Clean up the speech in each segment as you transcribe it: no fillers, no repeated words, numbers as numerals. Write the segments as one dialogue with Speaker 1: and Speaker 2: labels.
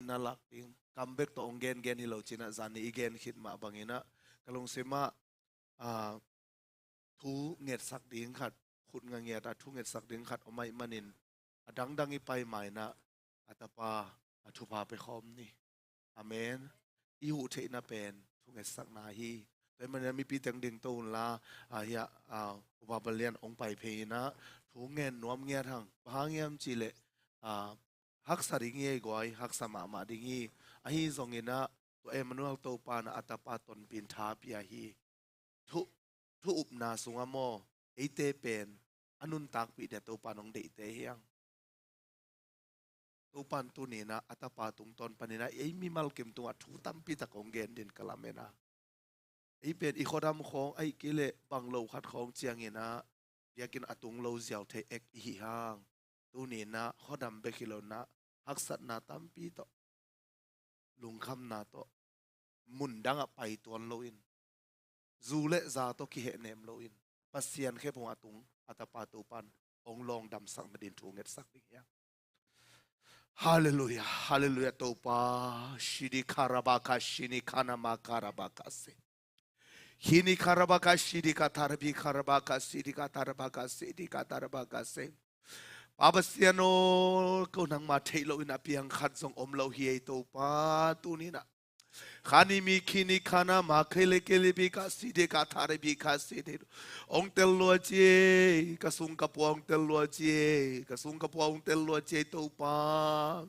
Speaker 1: na laking comeback to ong gen hilaw china zani igen khit ma bangina kalong sema thu nget sak ding khat khut nga nge ta thu nget sak ding khat omai manin adang dangi pai mai na atapa thu pa pe khom ni amen i hu the na pen thu nget sak na hiแต่มันมีปีตังดิ่งตูนละเฮียว่าเปลี่ยนองไปเพนะถูเงินนวมเงียทางพางเงียมจีเลฮักสริงเงี้ยกวยฮักสมาดิ่งฮีทรงเงินะตัวเอ็มนูอัลโตปานะอัตปาตนปินทาปียฮีทุอุปนาสุงอโมเอเตเป็นอนุนตักปีเดตัวปานองเดเตเฮียงตัวปันตัวนี้นะอัตปาตุงตนปานินะเอ้มีมัลเกมตัวทุตัมปีตะกงเกนดินกลาเมนะไอเป็นอีกคนดำของไอกิเลบังโลขัดของเจียงเงินะอยากกินอตุงโลเจียวเทเอกอีห่างตัวนี้นะข้อดำเบกิโลนะฮักสัตนาตัมปีโตลุงคำนาโตมุนดังไปตัวโลอินจูเลซาโตกิเหเนมโลอินปัสเซียนแค่พงอตุงอัตปาตุปันองลองดำสักมาดินทูเงสักดิ่งยังฮาเลลูยาฮาเลลูยาโตปาชิดิคาราบาคาชินิคานามาคาราบาคาเซHini karabaka shidika tarabi karabaka sidika tarabaka sidika tarabaka se Babasiano ko nang matelo ina piang khatsong omlo hiay to pa tunina Khani mi kini khana makhele kele bi ka side ka thare bi ka side ong tel lo che kasung ka puang tel lo che kasung ka puang tel lo che to pa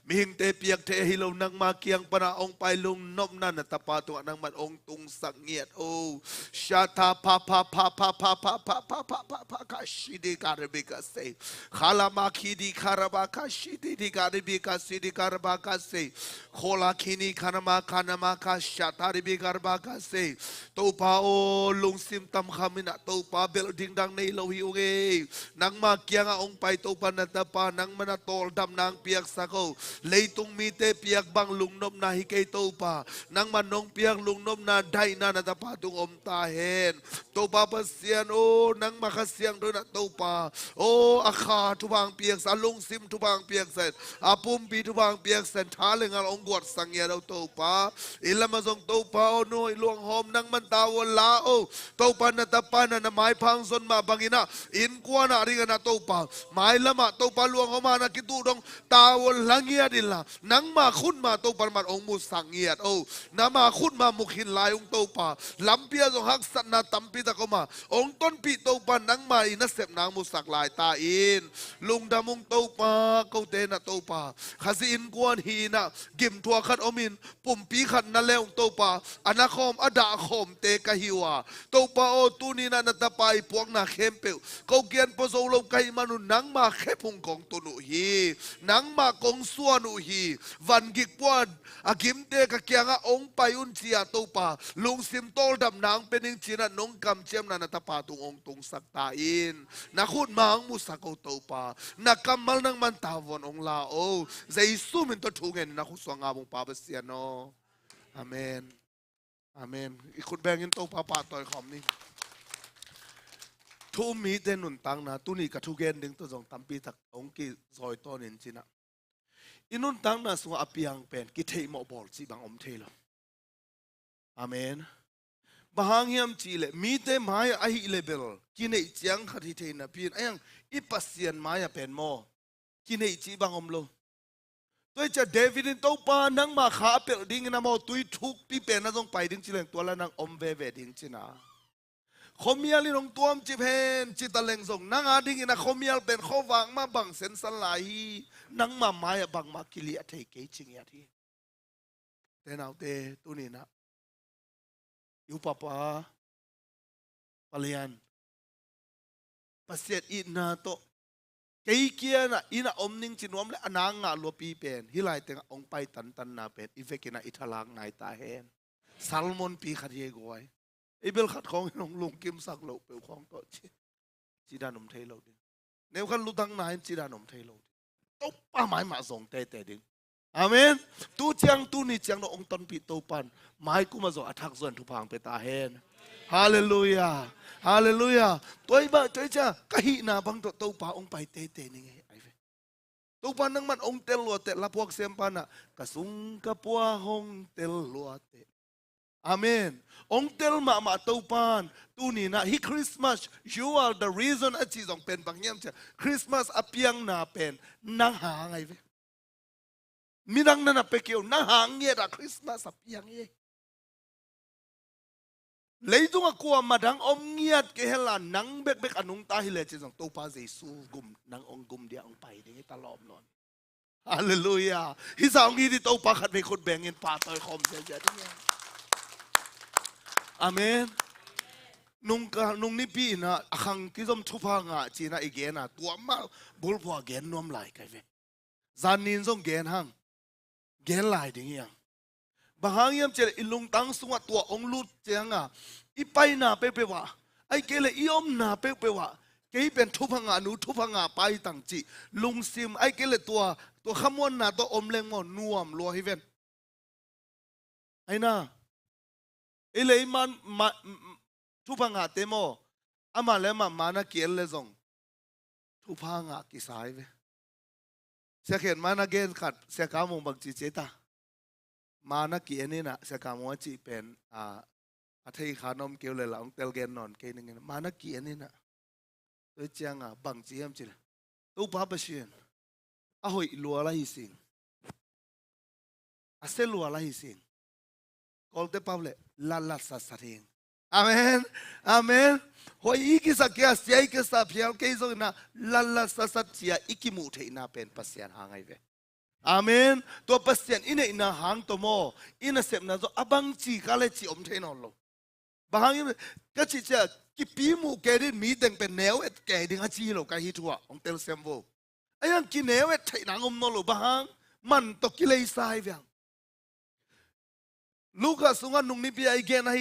Speaker 1: ming te piak the hilo nang ma kiang para ong pai lung nom na na tapa to nang man ong tung sak nghiet o shata pa pa pa pa pa pa pa pa pa pa pa ka side ka re bi ka se khala ma khidi kharaba ka side di ka re bi ka side karba ka se khola khini khana ma ka shatari bi garba ka se to pa o lung sim tam khamina to pa bel ding dang nei lo hi uge nang ma kyanga ong pai to pa na ta pa nang mana tol dam nang piak sako leitung mi te piak bang lung nom na hi ke to pa nang man nong piak lung nom na dai na na ta pa tung om ta hen to pa pasian o nang ma khasyang do na to pa o akha tu bang piak sa lung sim tu bang piak sen apum pi tu bang piak sen thalengal ong gwat sang ya do to pa ilamazong topa o no iluang hom nang mantawon lao topa na tapana na may pangson mabangina in kwa na ringa na topa may lama topa luang homa na kitudong tawon langya dila nang makhun ma topa man ong musangiyat o na makhun ma mukhin layong topa lampia zong haksat na tampi ta koma ong ton pi topa nang ma inasep nang musak lai ta in lung damong topa kote na topa kasi in kwan hina gim tua khat omin pumpi khat na leong topa anakom ada khom te kahiwa topa o tunina na tapai puak na khempe ko kian po so lo kai manu nang ma khepung kong tunu hi nang ma kong suanu hi van gik puan agim te ka kyanga ong payun chia topa lung sim tol dam nang pening china nong kam chem na na tapa tung ong tung sakta in na khut mang musako topa na kamal nang man tawon ong la o jaisu min to thungen na khu swanga bong pa basiano Amen. Amen. Ikut bangin to papa toy khom ni. Thu mi ten nun tang na tu ni ka thu gen ding to jong tampi tak ong ki zoi to nin china. Inun tang na sunga apiang pen ki thei mo bol chi bang om thei lo. Amen. Bahang hiam chi le mi te mai a hi level ki nei chiang khati thei na pin ayang ipasian maya pen mo. Ki nei chi bang om lo. Tôiจะเดวิดตัวปานังมาขาเปิลดิ้งนะมอตุยทุกปีเป็นนะต้องไปดิ้งจิเลงตัวละนังอมเวเวดิ้งจินะขมียลินงตัวมจิเพนจิตะเลงส่งนังอาดิ้งนะขมียลเป็นข้อวางมาบังเซนสลายนังมาไม้บังมากิเลสเทเกจิงยาทีแต่นาวเตตุนี่นะยูปะปะปะเลียนปัสเซตอินาโตเกี่ยนะอินะอมนิงจินวมเลอนางงาลัวปีเป็นฮิไลเตงองไปตันตันนาเป็นอีเฟกินะอิทาลังนายตาเฮนซัลมอนปีขัดเยกวยอีเบลขัดของน้องลุงกิมสักโลเปลของตัวจีดานมเทโลดิเนวขันลุตังนายจีดานมเทโลดิตุ๊บป้าหมายมาส่งเตะดิงอาเมนตู้เจียงตู้นี่เจียงน้องต้นปีโตปันหมายกูมาส่งอัฐักส่วนทุพังไปตาเฮนฮาเลลูยาฮาเลลูยาตัวบ้าตัวจ้ากะหินาบังตัวป้าองไปเตะนี่ไงไอ้เฟต ตัวปานนังมันองเตลลัวเตละพวกเซมปานะกระสุงกระปัวหงเตลลัวเตอาเมนองเตลมาตัวปานตูนี่นะฮิคริสต์มาส you are the reason อาจีจงเป็นบางอย่างเช่คริสต์มาสอเปียงนาเป็นนังหาไงเว้มีดังนั้นไปเกี่ยวนังหางเงี้ยคริสต์มาสอเปียงเงี้ยเลยต้องกลัวมาดังอมเงียดเกฮลานังเบกอนุงตาฮิเลจิจงตัวปาเจสูกุมนังองกุมเดียองไปเดี๋ยวตลอดนอนฮาเลลูยาฮิสาวงี้ที่ตัวปาขัดไปคนแบ่งเงินปาต่อยคอมเสียเดียวอาเมนนุ่งนี่พี่นะขังกิจมทุพางะจีน่าอีกนะตัวมาบุลพัวเกนนวมไหลกันเว้จานินส่งเกนหังเกนไหลดิ่งยังบางอย่างยังเจออิลุงตังสวดตัวองลุดเจียงอ่ะอีไปนาเปว่าไอ้เกลอีอมนาเปว่าเกยเป็นทุพงานูทุพงาไปตั้งจีลุงซิมไอ้เกลตัวขมวนนาตัวอมเลงมอนนัวมลัวให้เวนไอ้น่าไอ้เลยมันมาทุพงาเตโมอามาเลมานาเกลเลยส่งทุพงากิสายเวเสียเขียนมานาเกลขัดเสียกามงบังจีเจตามานักเกียนี่นะเสกามว่าจีเป็นอาทิตย์ขานมเกี่ยวเลยหลังเตลเกนนอนเกนึงมานักเกียนี่นะโดยจังบังจีมจีละตู้ป้าเปเชียนหอยลัวอะไรสิงเซลัวอะไรสิงกอลเตปาเล่ลาลาสัสริงอาเมนอาเมนหอยอีกิสักยาเสียอีกิสับเพียงเกยโซนะลาลาสัสเสียอีกิมุเทน่าเป็นปัสยานหางไงเวอาเมนตัวปัสยันอินเอหางตัวโมอินเสพนะโซอบังจีกาเลจีอมเทนอลโลบางอย่างก็จีเจกิปีมูเกดินมีเต็งเป็นแนวเอ็ดแกดิงอาจีโลกาฮิทัวองเตลเซมโวไอ้ยังกินแนวเอ็ดไทยนางอมโนโลบางมันตกกิเลสายเวียงลูกสุงานุงนิพิไอเกนให้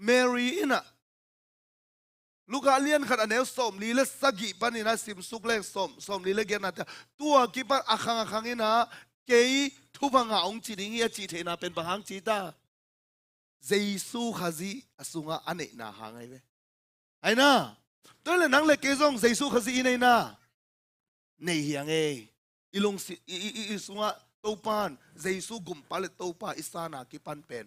Speaker 1: เมรีอินะลูกเลียนขัดอันเอวสมลีเลสกิปันนี่นะสิมสุกเล็กสมลีเลเกนัดตัวกิปันอาคังอินะเกยทุบังอาองจีดิงเฮียจีเทนะเป็นบางจีตาเจสูขจีอสุงาอันเอกนาหางไงเว้ไอ้น่ะตัวเลยนังเล็กเกซองเจสูขจีอินเอนะในเฮียงเออีลงอีสุงาตัวปานเจสูกุมปาเลตัวปาอิสานากิปันเป็น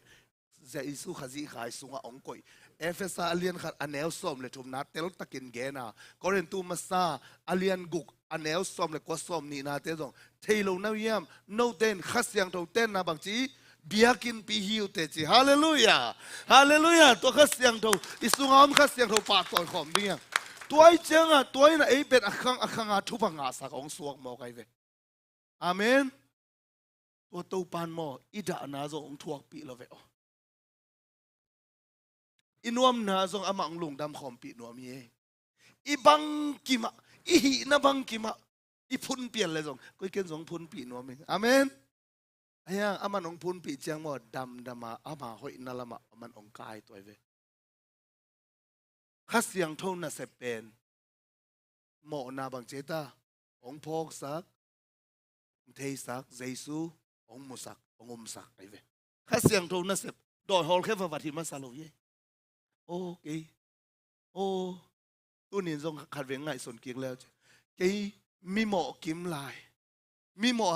Speaker 1: เจสูขจีขายสุงาองกอยเอฟเอสอาเลียนขัดอันเอลสมเลยทุมนัดเตลตะกินเกน่ะก็เรียนตูมาซาอาเลียนกุกอันเอลสมเลยก็สมนี่นาเตจงเทโลนาวิยมโนเต้นขัดเสียงตัวเต้นนะบางทีเบียกินปีฮิวเตจิฮาเลลูยาฮาเลลูยาตัวขัดเสียงตัวอิสุงามขัดเสียงตัวปาดต่อยขอมเบียงตัวไอ้เจ้าตัวไอ้น่ะไอ้เป็นอักขังทุบังอาสักของสวกมอไกเวอาเมนตัวตูปานมออิดานาจงทวกปีละเวออินวมนาจงอามังลุงดำขอมปีนวมเย่อีบังกิมะอีหีนะบังกิมะอีพุนเปลี่ยนเลยจงก็เกินจงพุนปีนวมเองอาเมนไอ้ยังอามันองพุนปีเจียงหมดดำมาอามาหอยนั่นละมาอามันองกายตัวเวข้าเสียงทงน่ะเสพเป็นหมอนาบังเจตาองพอกสักเทสักเจซูองมุสักองอมสักไอ้เวข้าเสียงทงน่ะเสพดอยฮอลแค่วัดที่มาซาโลเยโอเคโอ้ตัวนี้ทรงขัดเวงไงส่วนเกียงแล้วเกี่มีหมอกิมลายมีหมอ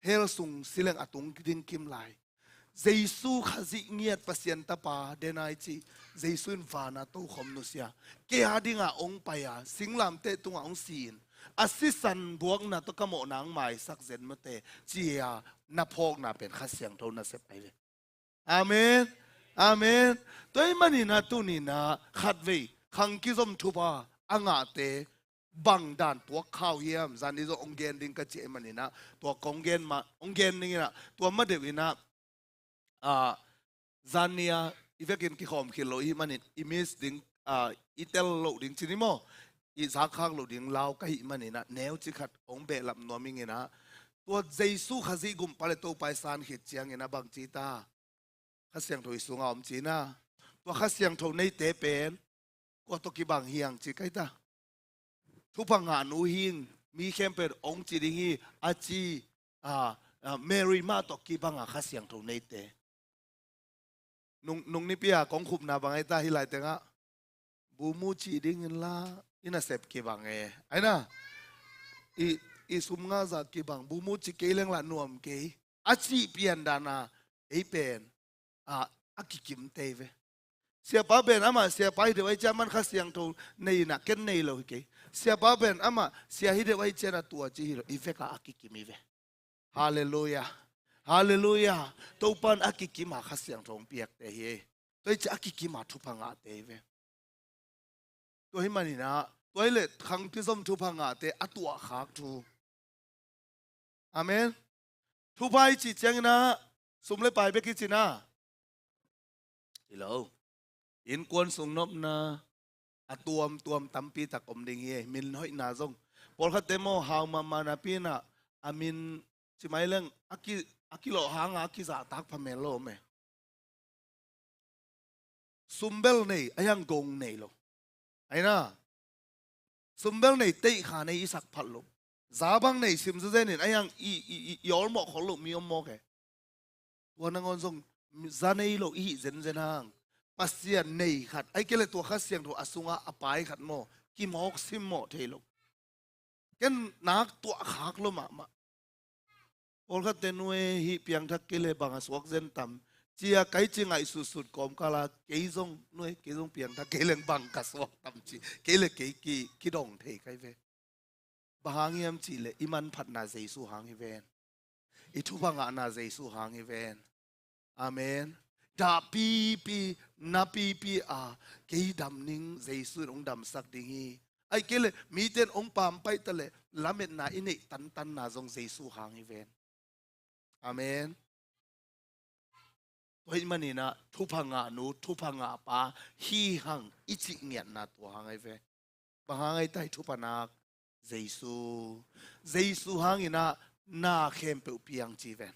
Speaker 1: เฮลสุงสิเลงอตุงดิงกิมลายเจสูขจิเงียดปัสยันตาปาเดนายจีเจสูนฟานาตู้ขมนุสยาเกียดิงอาองไปอาสิงลามเตตุงอาองซีนอาศิสันบวกนาตุกโมนางไม้สักเซนมเตจียนาพอกนาเป็นข้าเสียงโทนาเซไปเลยอาเมนอาเมนตัวมันนี่นะตัวนี้นะขัดเวขังกิจมทุบะอ่างเตบังดานตัวข้าวเยี่ยมจานิโซองเกนดิงกัจเจมันนี่นะตัวกองเกนมาองเกนนี่นะตัวมาเดวินะจานียอีเวกินกิขอมคิโลอีมันนี่อีมิสดิงอีเตลโลดิงชินิโมอีสักข้างโลดิงลาวก็อีมันนี่นะแนวจิขัดองเบลับนัวมิงนะตัวเจสุขจิกุมปาเลโตไปซานขิดเจียงนะบางจีตาข้าเสียงถอยสูงอมจีน่าตัวข้าเสียงถอยในเตเป็นก็ตกิบังเฮียงจีไกตาทุพังหานูหิงมีเข้มเป็นองจีดิงีอาจีเมรีมาตกิบังข้าเสียงถอยในเตนุ่งนี่พี่อะของขุบนาบังไอตาฮิไลเตงะบูมูจีดิงินละอินาเสพกิบังไอนะอี อีสุมงาจากกีบังบูมูจิเกลังละนวมเกอาชีเปียนดานาไอเป็นอากิกิมเตเวเสียป้าเป็นอามาเสียไปเดี๋ยวไอ้เจ้ามันข้าเสียงโทในนักเก็นในโลหิเกเสียป้าเป็นอามาเสียฮิเดี๋ยวไอ้เจ้าตัวจีฮิโรอีเฟกอากิกิมิเวฮาเลลูยาฮาเลลูยาตัวปันอากิกิมาข้าเสียงโทเปียกเตเฮตัวจะอากิกิมาทุพังอาเตเวตัวให้มันนี่นะตัวเล็ดขังที่ส้มทุพังอาเตอตัวขากทูอาเมนทุพายจิตยังนะสมเลยไปเบกิจินะฮัลโหลอินกวนส่งนบนะตัวมตั้มปีตักอมดิ่งเย่มินน้อยนาซงพอลขัดเตโมฮาวมานาปีนะอามินจิไม่เล่งอากิโลหางอากิจะตักพเมโลเมซุมเบลนี่อายังกงนี่โลไอ้นะซุมเบลนี่เตะขาในอิสักพัดโลซาบังนี่ซิมซเซนินอายังยอลหมอกของโลมีอมโมกวันนั้นงงซาเนโลอีเซนหางปัสยานในขัดไอ้เกลตัวขัดเสียงตัวอสุงะอปายขัดโมกิมอกซิมโมเทโลกันนักตัวขากโลมาพอขัดเตนเวฮิเปียงทักเกลบางสวกเซนตัมเจียไกจิงไอสุดๆกอมกาลาเกยซงนวยเกยซงเปียงทักเกลบังกัสวกตัมจีเกลเกยกีดองเทไกเวบางเงียมจีเลอิมันพัดนาเจสุหางฮิเวนอิทุบังอานาเจสุหางฮิเวนอาเมนดาปีนาปีเกยดำนิงเจสุองดำสักดิ่งฮีไอเกลมีเต็นองปามไปตะเลลาเมนนาอินิตันนาจงเจสุหางฮิเวนอาเมนตัวมันนี่นะทุพังอานูทุพังอาปาฮีหังอิจิเงียนนาตัวหางไอเวบางหางไอไตทุปนักเจสุหางอินะนาเข้มเปียวเปียงจีเวน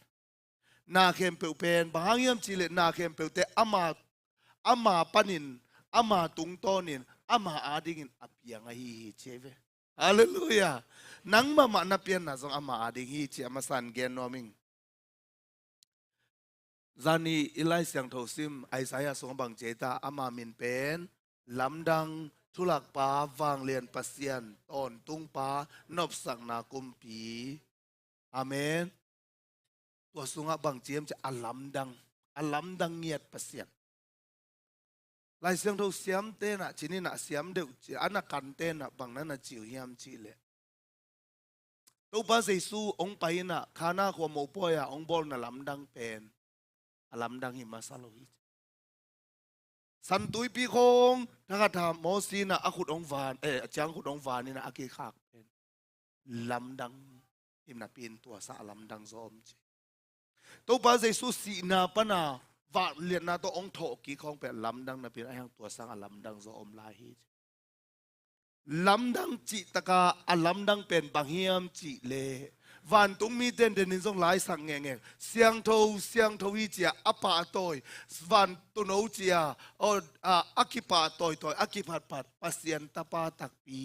Speaker 1: นาเข้มเปียวเป็นบางอย่างจีเลนาเข้มเปียวแต่อามาปนินอามาตุงโตนินอามาอาดิงินอเปียงไอฮีเจเวฮาเลลูยานังมานาเปียนนะจงอามาอาดิงฮีเจอามาสันเกนโนมิงจานีอิไลเสียงโทซิมไอสายสงบังเจตาอามามินเป็นลำดังทุลักปาวางเลียนปัสยันตอนตุงปานบสังนากุมปีอาเมนตัวสุงบังเจียมจะอัลลัมดังเงียดปัสยันไลเสียงโทเสียมเตนะจินี่นะเสียมเดือดอันนักกันเตนะบางนั้นนะจิวเฮียมจิเลตัวภาษาสูองไปนะข้านาขวมโอปอยองบอลนะลำดังเป็นลำดังหิมาซาโลฮิสันตุยปีคงถ้าทำโมซีนะอาขุดองวานจังขุดองวานนี่นะอากิขากเป็นลำดังหิมนาเป็นตัวสาลำดังซอมจีตัวภาษาสุสีนาปนาวาเลียนนาตัวองโถกีของเป็นลำดังนะเป็นไอ้หังตัวสังลำดังซอมลาฮิลำดังจิตกาลำดังเป็นบางเฮียมจิเลวันตุงมีเด่นเด่นนิสงหลายสังเงงเสียงโทวิเจียอปาตอยวันตุนเอาเจียอากิปาตอยอากิปัดปัสยันตาปาตักปี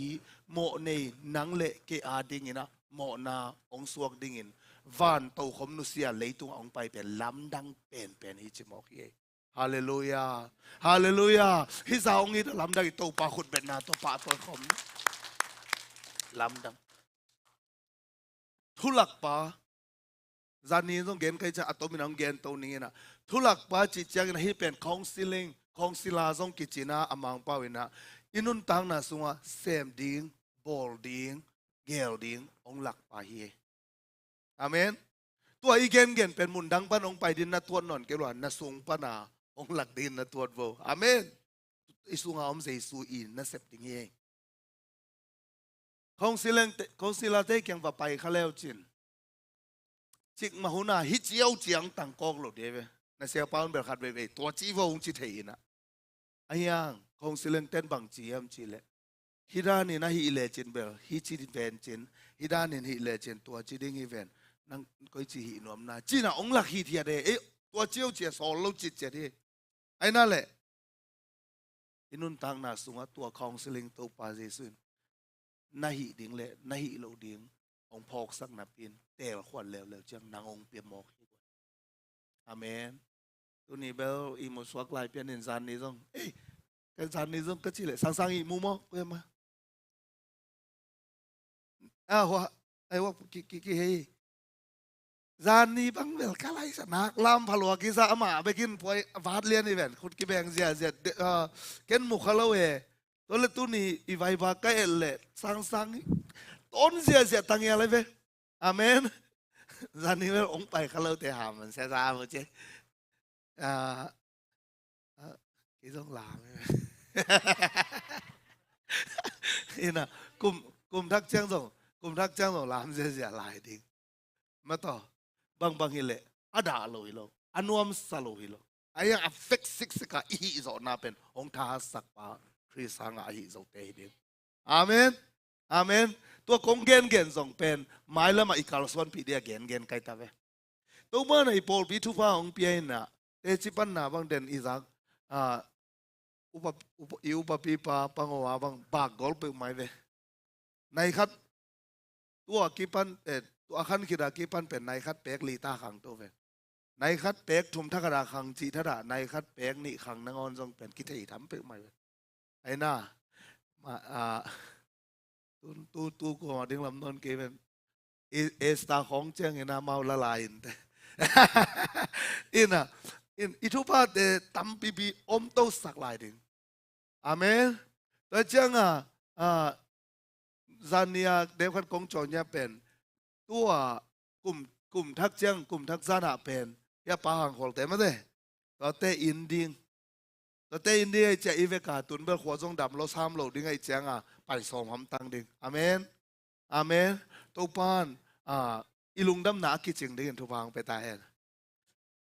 Speaker 1: โมเนนังเละเกอาดิงินะโมนาองสวกดิงินวันโตขมนุเสียเลยตุงองไปเป็นลำดังเป็นฮิจิมอกเยฮาเลลูยาฮิซาองนี้ลำดังโตปาขุดเป็นนาโตปาตอยขมลำดังทุลักปาจานี้ต้องเกณฑ์ใครจะอัตมินังเกณฑ์ตัวนี้นะทุลักปาจิตจังนะฮิเป็นของศิลาทรงกิจนาอมังปาวินะอินุนตังนะสุงะเซมดิงบอลดิงเกลดิงองหลักปาเฮอาเมนตัวอีเกณฑ์เป็นมุนดังปนองไปดินนะตัวนอนเกลวนนะสุงปนาองหลักดินนะตัวโวอาเมนอิสุงะอมเซซูอินนะเซปติงเฮของศิลาเตยังว่าไปเขาแล้วจิกมาหุนาฮิจิเอาเจียงต่างกองหลดเดวนะเสียป้ามันเบิดขัดเวตัวจีวงจิเทีนะไอ้ยังของศิลาเต้นบางจีมจิเลฮิดานี่นะฮิเลจินเบลฮิจิดิเวนจินฮิดานี่ฮิเลจินตัวจีดิ้งอีเวนนั่งก็จีฮินวมนาจีน่ะองหลักฮิเทียเดตัวจีเอาเจียสอนลูกจิตเจดีไอ้นั่นแหละอินุนตังนาสุงะตัวของศิลาตัวปาเจซุนนาฮิดิ้งเละนาฮิโลดิ้งองพอกสักนับปีนแต่ขวัญเร็วจังนางองเปียมอกอาเมนตัวนี้เบลอีโมสวกลายเปียนินซานนี่ต้องกันซานนี่ต้องก็จิเลยสังอีมูมอกเพื่อมาหัว ไอ้ว่ากิเฮจานนี้บังเวลกะไรสนักลามพลัวกิซาอามาไปกินพวยวาดเลียนอีเวนคุณกิแบงเสียเก็นมุขละเวตัวเล็ตุนี่อีไวบากะเอลเลสังต้นเสียตังยาอะไรเวอาเมนจานนี้เวลองไปขะเลาเตหามันเสียซาหมดเจอ่ากิต้องลามอินะกลุ่มทักเจ้งส่งกลุ่มทักเจ้งส่งลามเสียหลายดิ้งมาต่อบางฮิเลอาดาโลฮิโลอันวมสโลฮิโลไอ้ยังอัฟเฟกซิกสกาอีฮิโซนาเป็นองค์ท้าสักปะคริสสังอาฮิโซเตฮิดิอาเมนอาเมนตัวคงเกนส่งเป็นไม้ละมาอีกาลสวนพีเดียเกนไกตาเวตัวมันไอ้ปอลพิทุฟ้าองเปียน่ะเตจิปันน่ะบางเดนอิซักอุปปีปาปังวาบางบากกอลเปไม่เวในคัดตัวกีปันตัวขันคิดากีปันเป็นในคัดเปกลีตาขังตัวเวในคัดเปกทุมทักดาขังจีทัดาในคัดเปกนี่ขังนางอนทรงเป็นกิเทยทำเปกไม่เวไอ้น่ามาตูกูมาดึงลำนนเกเป็นเอสตาของเจ้งไอ้น่าเมาละลายแต่อินะอิทุพาเตตั้มปีอมโตสักลายดึงอาเมนแต่เจ้งซานียเดวขันกงจอเนี่ยเป็นตัวกลุ่มทักเจ้งกลุ่มทักซานาเป็นยาปาหังโขลเตมาเด้ต่อเตอินดิงต่อเตอินดีจะอีเวกาตุนเบลขวจงดำเราซ้ำเราดิ้งไอเจ้งไปส่งหำตังดิ้งอาเมนอาเมนตัวปานอีลุงดำหนากิจจริงดิ้งทุพังไปตายเอง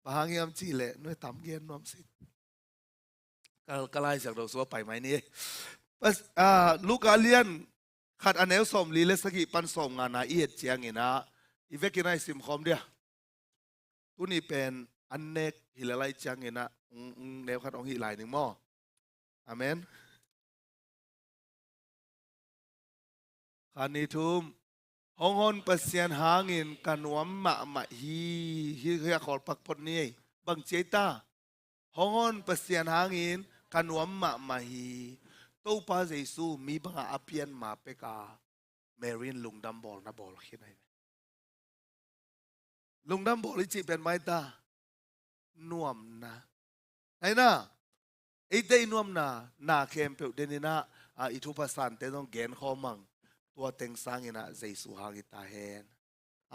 Speaker 1: ปางยามจีเล่น้อยต่ำเกียนน้อมสิก็ไล่จากเราสัวไปไหมนี่ลูกอาเลียนขัดอันเอลสมลีเลสกิปันสมงานนาอีเอเจียงอินะอีเวกินไอซิมคอมเดียตัวนี้เป็นอันเนกฮิลไลเจียงอินะแนวขัดองฮิไลหนึ่งหม้ออาเมนขันนี้ทุ่มห้องนปัสยานหางินกันวมมาฮีเฮียขอปักปนนี้บังเจตาห้องนปัสยานหางินกันวมมาฮีตัวป้าเจสูมีบังอาเปียนมาเปกาเมรินลุงดัมบอลนะบอลขี้ไหนลุงดัมบอลจีเป็นไม้ตานวมนะไอ้น่ะไอ้เดนวมนะนาเข้มเปลเดนินะอิทุปัสสันเตต้องเกณฑ์ข้อมังตัวเต็งสังอินะเจสูหากิตาเฮน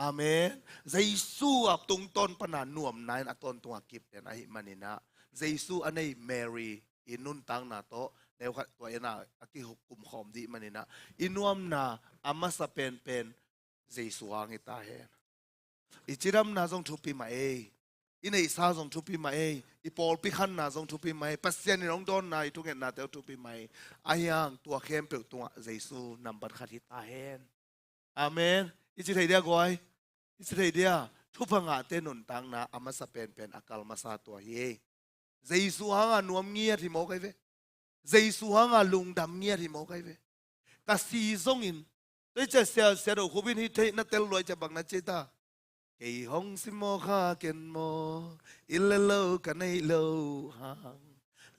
Speaker 1: อาเมนเจสูอับตุงต้นปนานวมนายนะต้นตัวกิบเดนไอมันนินะเจสูอันนี้เมรีอินุนตังนาโตเดี๋ยวตัวเองนะที่หกกลุ่มขอมดีมันนี่นะอินวมนาอามาสเป็นเจสุวางิตาเฮนอิจิรัมนาจงทุปีมาเออินไอซาจงทุปีมาเออิปอลพิขันนาจงทุปีมาเอปัสเซียนน้องโดนนาทุกเห็นนาเตียวทุปีมาเออายังตัวเข้มเปลือกตัวเจสุนำบัตรขัดิตาเฮนอาเมนอิจิเทียกอยอิจิเทียทุพังอาเตนุนตังนาอามาสเป็นอากาลมาซาตัวเฮเจสุฮังอนวมเงียที่โมกไอเวเจสุฮังอาลุงดำเงียที่โมกไอเวกาซีซงอินด้วยจะเสียดคูบินฮิตนัตเตลลอยจะบังนัดเจตาเกี่ยงสิโมคาเกนโมอิเลโลกันไอโลฮัง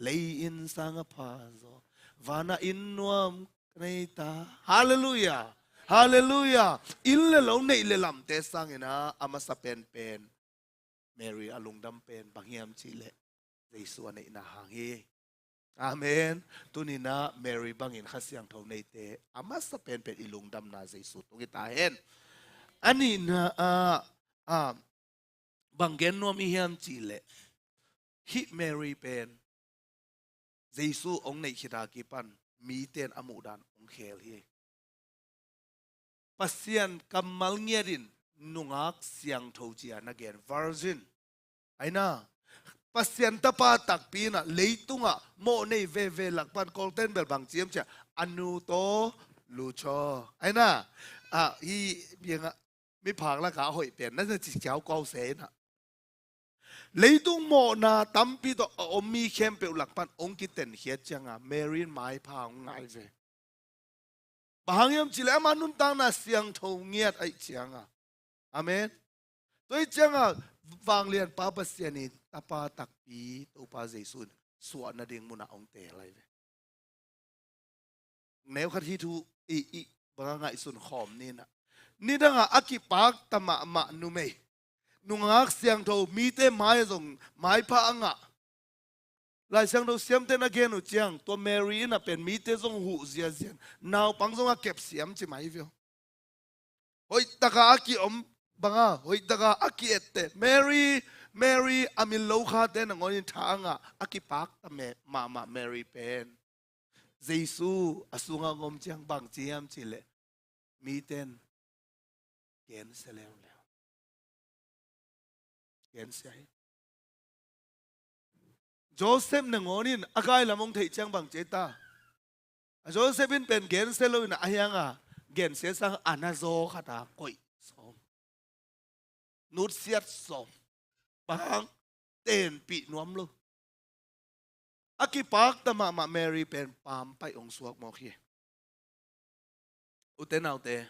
Speaker 1: เลยอินสังพาโซวานาอินนวมกันไอตาฮาเลลูยาฮาเลลูยาอิเลโลเนอิเลลัมเตสังอินะอามาสเป็นเมรีอาลุงดำเป็นบางยามชิเลเจสุอันอินะฮังเฮอาเมนตุนินะเมรีบังอินขัสยังทองในเตอามาสเป็นอิลุงดำนาเจสุตุกิตาเห็นอันนี้นะบังเกนนวมอิฮามจิเลฮิเมรีเป็นเจสุองในขิดากิปันมีเตนอมุดานองเคลเฮปัสยันกัมมัลเงียดินนุงักเสียงทจียนเกนวาร์จินไอ้น่ะปัสยันตาปาตักปีน่ะเลยตุงะโมในเวหลักปันกอลเทนเบลบางเจียมจะอนุโตลูชอไอ้น่ะฮีเบียงไม่ผางละขาหอยเปลี่ยนนั่นจะจิตเจ้าเกาเสน่ะเลยตุงโมนาตั้มปีตัวอมมีเข้มเปลหลักปันองกิเต็นเฮียจังเมรินไม้พางไงเวบางยามจิเลมานุนตังน่ะเสียงทงเงียดไอเจียงอาเมนตัวเจียงวางเรียนป้าปัสยานิตาปาตักปีตัวป้าเจสุนสวนนาดิงมุนาองเตอะไรเวแนวขัดที่ทูบางไงสุนขอมนี่นะ ni danga akipak tama ma nume nungak siang tho mi te mai zong mai pha anga lai siang tho siam te na gen u chiang to Mary na pen mi te zong hu zia zian now pang zong a kep siam chi mai vio hoi taka aki om banga hoi taka aki ette Mary amin lo kha te na ngoni thanga akipak tame ma Mary pen Giêsu asunga ngom chiang bang chiam chile mi ten ken selem le ken sai Joseph na ngonin akai lamong thei chiang bang cheta Joseph in pen gen selo na ayanga gen se sang anazo khata koi som nut siat som bang ten pi nuam lo akipak tama ma Mary pen pam pai ong suak mo khi uten autte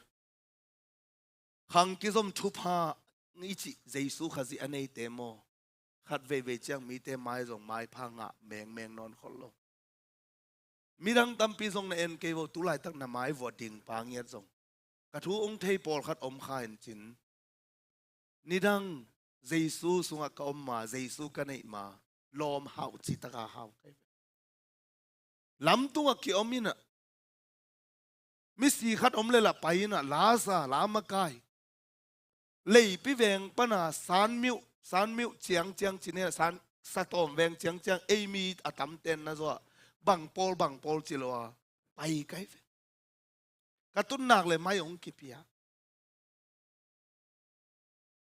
Speaker 1: khang ki zom thupa ngi chi Giêsu khazi anei te mo khát về chiang mi te mai zong mai phanga meng non khol lo mirang tampi zong na en ke wo tu lai tak na mai vo ding pang yet zong ka thu ong thei pol khat om kha en chin nidang Giêsu sunga ka om ma Giêsu ka nei ma lom hau chi taka hau kai lam tunga ki omina mi si khat om le la paina la sa la ma kai lei pi veng pana san miu chiang chine san sa tom veng chiang amy atam ten na zo bang pol chiloa pai kai katun nak le mai ong kipia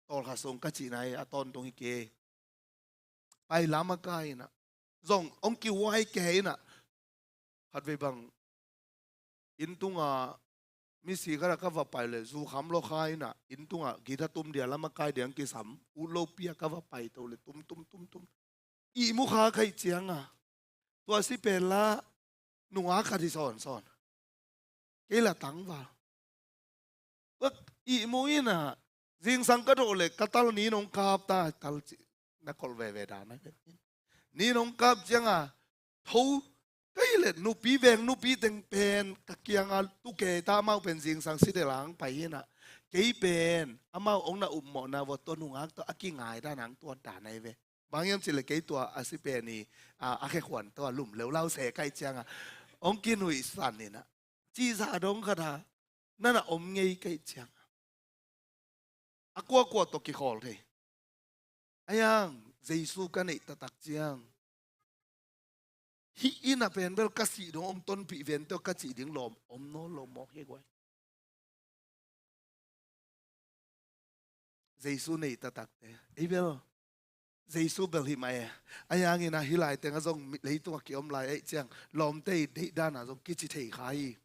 Speaker 1: tol kha song ka chi nai aton tong ke pai lama kai na zong ong ki wai ke na hat ve bang in tunga mi si gara ka va pai le zu kham lo khai na in tunga gita tum dia lama kai diang ki sam u lo pia ka va pai to le tum i mu kha khai chiang a to si pe la nunga kha di son ke la tang va wak i mu ina jing sang ka do le katal ni nong kap ta tal na kol ve da na ni nong kap chiang a thâu cái lệ nu pi veng nu pi teng pen ka kiang a tu ke ta mau pen jing sang si de lang pai na ke pen amau ong na mo na wo to nu ngak to aki ngai da nang to da nai ve bang yam chile ke to a si pen ni a khe khwan to lum leu lau se kai chiang a ong ki nui san ni na chi sa dong kha da na na om ngei kai chiang a kwa to ki khol the ayang Giêsu ka nei ta tak chiang hi ina pen bel kasi dong om ton pi ven to kasi ding lom om no lom mo he gwai Giêsu nei ta tak te e bel Giêsu bel hi mai ayang ina hi lai te nga zong lei to ki om lai ai chang lom te dei da na zong ki chi thei khai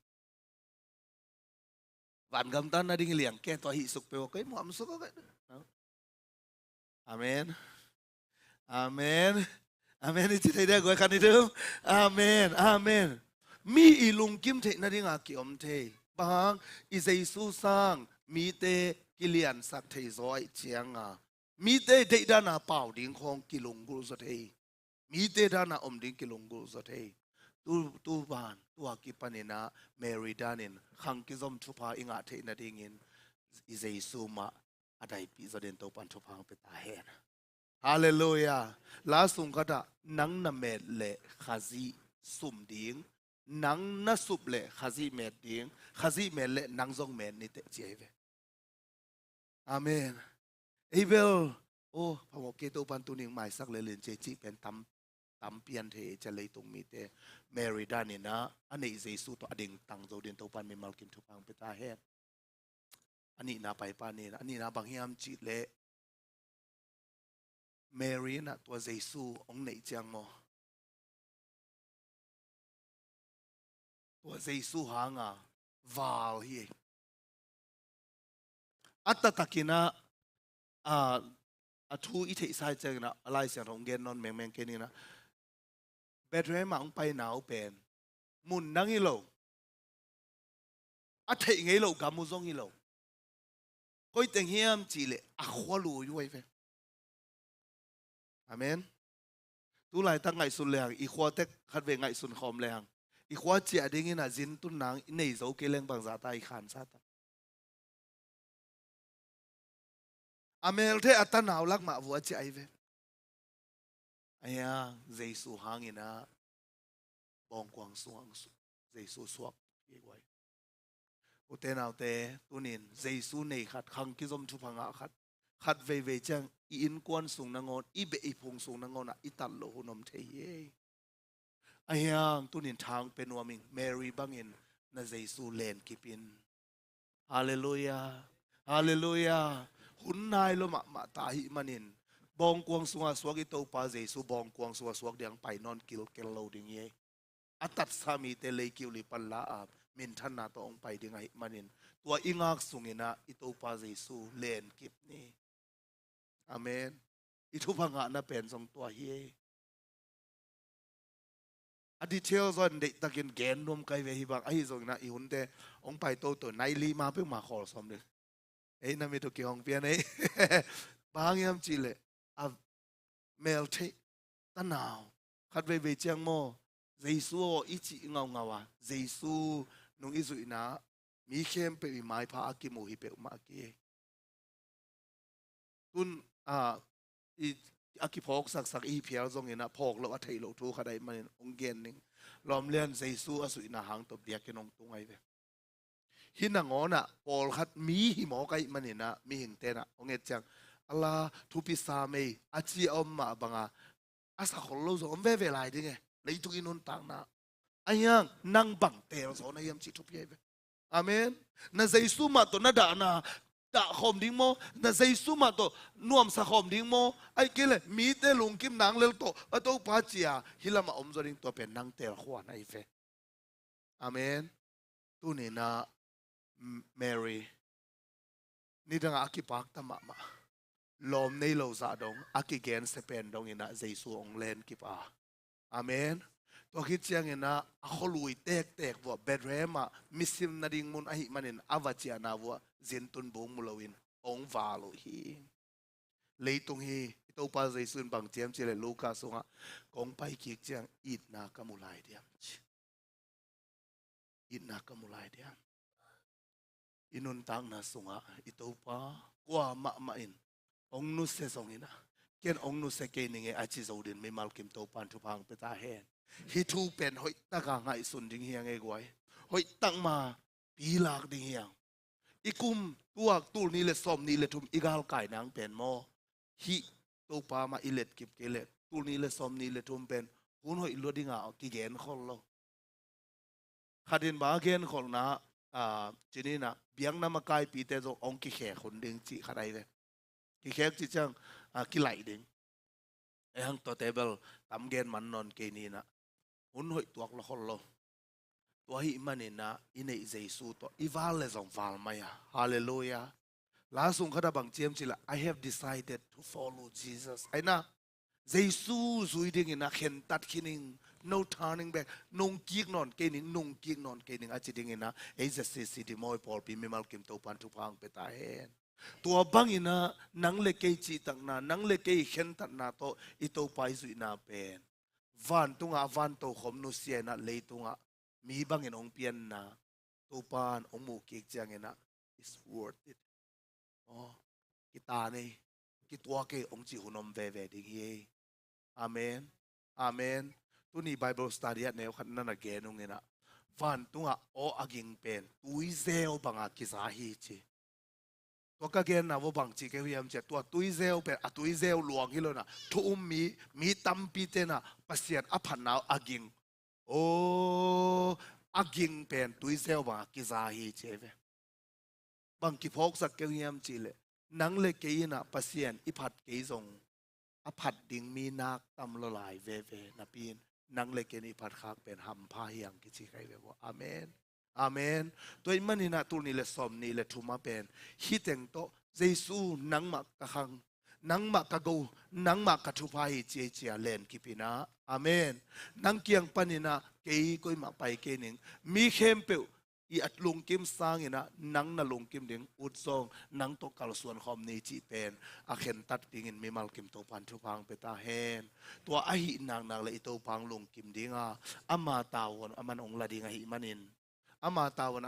Speaker 1: van gam tan na ding liang ke to hi suk pe ko mo am suk ko amen amen amen chi thei da go khan ni thum amen mi ilung kim the na ringa ki om the bang i Giêsu sang mi te kilian sak thei zoi chiang a mi te dei da na pau ding khong kilung gu zo thei mi te da na om ding kilung gu zo thei tu ban tu ki panina Mary danin khang ki zom thu pa inga the na ding in i Giêsu ma adai pi zo den to pan thu phang pe ta hen hallelujah la sung kada nang na me le khazi sum ding nang na sup le khazi me ding khazi me le nang zong me ni te cheve amen evil oh pamo ke to pan tu ning mai sak le len che chi pen tam pian the cha le tung mi te Mary danina ani Giêsu to ading tang zo den to pan me mal kim thu pang pe ta he ani na pai pa ni ani na bang hiam chi le Mary na to Giêsu ong nei chang mo to Giêsu hanga val hi atta takina a thu i thei sai chang na alai sia rong gen non meng ke ni na Bethlehem ong pai nau pen mun nang i lo a thei ngei lo ga mu zong i lo koi teng hiam chi le a khwalu yu wei ve amen tu lai ta ngai sun leng i khwa tek khat ve ngai sun khom leng i khwa chi ading ina zin tun nang nei zo ke leng bang za ta i khan sa ta อเมลเทอัตนาวลักมาวัวใจเวไอ้ยังเจสุหางินะบองกวางสวงเจสุสวกเกี่ยวไว้อุเตนเอาเตตุนินเจสุในขัดขังกิจมทุพังอาขัดขัดเวจังอินกวนสุงนางอนอีเบอีพงสุงนางอนอิตัลโลหุนมเทเยไอ้ยังตุนินทางเป็นวามิงเมรีบังอินนาเจสุเลนกิปินฮาเลลูยาฮาเลลูยาหุนนายโลมาตาหิมันินบองกวางสวงสวกอิโตปาเจสุบองกวางสวงสวกเดียงไปนอนกิลเกลโลดิงเยอัตัดสามีเตเลกิวลิปัลลาอาบมินทันนาตัวองไปดิงไงมันินตัวอิงากสุงินะอิโตปาเจสุเลนกิปนี้อาเมนอิทุพังะนะเป็นสองตัวเฮอดีเทลซอนเด็กตะกินแกนรวมไกเวฮิบังไอ้ส่งนะอีหุ่นเตองไปโตตัวไนลีมาเพิ่งมาขอสมนึงเอ้ยนั่นไม่ถูกเกี่ยวกับเปียนเอ้บางยามจิเลอะเมลเทตะนาวขัดเวเจียงโมเจสูอีจิเงาเงาวะเจสูนุ่งอิสุอินะมีเข้มเปอีไม้พาอากิโมฮิเปอุมาเกตุนอีอากิพอกสักอีเพียร์จงเงินะพอกแล้วว่าไทยโลทูขดายมันองเกนนิงลอมเลียนเจสูอสุอินะหางตบเดียกนองตรงไงเวหินงอนะปอลขัดมีหิมอไกมันนี่นะมีหิงเตนะองเงจังอัลลาทุปิสามีอาจีอมมาบังอาสักคนเราสอนเวลาดิไงเลยทุกินุนต่างนะไอ้ยังนั่งบังเตะสอนไอ้ยามจิทุบเย่เวอาเมนนั่นเจสูมาตัวนั่นด่านะด่าขมดิ้งโมนั่นเจสูมาตัวนวมสักขมดิ้งโมไอ้เกลมีเตลุงกิมนางเลลโตอตัวป้าจียฮิลามาอมจริงตัวเป็นนางเตะขวานไอ้เฟอาเมนตัวนี้นะเมรี่นี่ดังอากิปักตามมาลมในโลซาดงอากิเกนเซเปนดงอินะเจสูองเลนกิปาอาเมนตัวคิดเชียงอินะอาขลุยเตกวัวเบดเรมามิซิมนาดิงมุนอาหิมันินอาวาจียนาวัวเจนตุนบุงมุลวินองวาโลฮีเลยตรงฮีตัวปาเจสุนบังเจียมเจเลลูกาสุงะกองไปคิกเจียงอิดนากามุไลเดียมอิดนากามุไลเดียมอินุนตังนาสุงะอิตัวปากว่ามาอินองนุสเซสองอินะเกนองนุสเซเกนิงเออาจิโซดินไม่มาลกิมโตปันทุพังเปตาเฮนฮิทูเป็นหอยตะกางไงสุนดิงเฮียงเอกวยหอยตั้งมาปีลากดิงเฮียงอีกุมตัวตูนี่เลสอมนี่เลทุมอีกาลไก่นางเป็นโมฮิโตปามาอิเลตกิบเกเลตูนี่เลสอมนี่เลทุมเป็นหุ่นหอยลวดิงากิเกนคอลโลขัดินบาเกนคอลนะจีนี่นะเบียงน้ำมาไกปีเตโซองกิแขคนดิงจีขัดไอเลยกิแขจีจังกิไหลดิงไอ้หังตัวเทเบิลตำเกนมันนอนเกนีนะหุ่นหอยตัวละคนโลตัวหิมันนี่นะอินเอเจสูตัวอีวาเลซองฟาลมายาฮาเลลูยาล่าสุดข้าดับบังเจียมจิละ I have decided to follow Jesus ไอ้นะเจสูสุยดิ่งนะเข็นตัดขินิง no turning back นงกิกนอนเกนิงนงกิกนอนเกนิงอาจิดิ่งนะเอเจสิสิดิมอยพอลปีมิมัลกิมโตปันทุพังเปตาเฮนตัวบังอินะนังเลเกจิตังนานังเลเกเข็นตัดนาโตอิโตไปสุยนาเป็นวันตุงะวันโตขมนุเซียนะเลยตุงะมีบางเงินองเปียนนะตัวปานองมูกิกจังเงินนะ is worth it อ๋อกิตาเนี่ยกิตัวเกองจิหุนอมเวเวดิเฮอาเมนอาเมนตัวนี้ Bible study เนี่ยขันนั่นนะเกนุงเงินนะวันตุงะโออากิงเป็นตุยเซลบังอากิซาฮีจีตัวก็เกนนะว่าบางจีเกี่ยมเจ็ดตัวตุยเซลเป็นตุยเซลหลวงฮิโลนะทุ่มมีตั้มปีเตนะปัสเซียนอภันนาวอากิงโอ้อากิงเป็นตุยเซลบางกิซาฮีเจเวบางกิพกสักเกี่ยมจีเลยนังเลเกียนะปัสเซียนอิพัดเกยซงอภัดดิ่งมีนักตำละลายเวนะปีนนังเลเกนิพัดคักเป็นหำพาเฮียงกิจิไกเวว่าอาเมนอาเมนตัวมันนี่นะตัวนี้เลสอมนี่เลทุมาเป็นฮิตเองโตเจสูนังมักกะคังนังมักกะกูนังมักกะทุพายเจียเจียเลนกิปินะอาเมนนังเกียงปันนี่นะเกยก็มาไปเกนิงมีเข้มเปียวอีอัดลงกิมสร้างนะนังน่ะลงกิมดิ่งอุดซองนังตกกาลส่วนคอมนี้จีเป็นอาเข็นตัดดิ่งมีมัลกิมโตปันทุพังเปตาเฮนตัวไอหินางเลยโตพังลงกิมดิ่งอามาตาวันอามันองละดิ่งไอหิมันินอามาตาวัน